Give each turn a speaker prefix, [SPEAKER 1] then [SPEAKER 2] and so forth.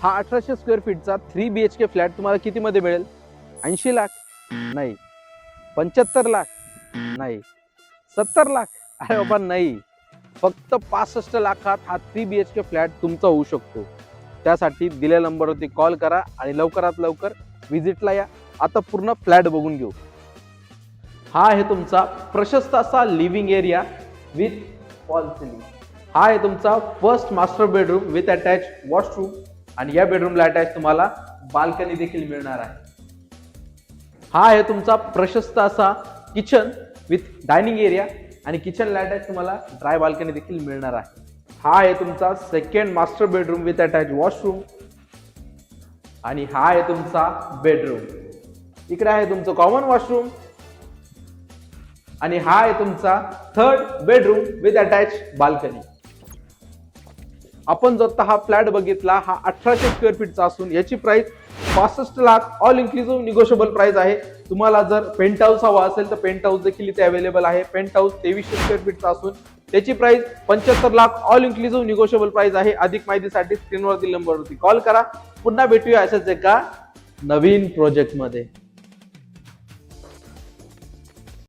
[SPEAKER 1] हा 1800 square फीटचा 3 BHK flat तुम्हाला किती मध्ये मिळेल? 80 लाख? नाही. 75 लाख? नाही. 70 लाख? अरे बाबा नाही. फक्त 65 लाखात हा 3 BHK फ्लॅट तुमचा होऊ शकतो. त्यासाठी दिलेल्या नंबरवरती कॉल करा आणि लवकरात लवकर व्हिजिटला या. आता पूर्ण फ्लॅट बघून घेऊ. हा आहे तुमचा प्रशस्त असा living area with fall ceiling. हा आहे तुमचा first master bedroom with attach washroom आणि या बेडरूमला अटॅच तुम्हाला बाल्कनी देखील मिळणार आहे. हा आहे तुमचा प्रशस्त असा किचन विथ डायनिंग एरिया आणि किचनला अटॅच तुम्हाला ड्राय बाल्कनी देखील मिळणार आहे. हा आहे तुमचा second master bedroom with attach washroom आणि हा आहे तुमचा बेडरूम. इकडे आहे तुमचं कॉमन वॉशरूम आणि हा आहे तुमचा third bedroom with attach balcony. आपण जो आता हा फ्लॅट बघितला हा 1800 स्क्वेअर फीटचा असून याची price 65 lakh all inclusive negotiable price आहे. तुम्हाला जर पेंट हाऊस हवा असेल तर पेंट हाऊस देखील इथे अवेलेबल आहे. पेंट हाऊस 2300 स्क्वेअर फीटचा असून त्याची price 75 lakh all inclusive negotiable price आहे. अधिक माहितीसाठी स्क्रीनवरती नंबरवरती कॉल करा. पुन्हा भेटूया अशाच एका नवीन प्रोजेक्ट मध्ये.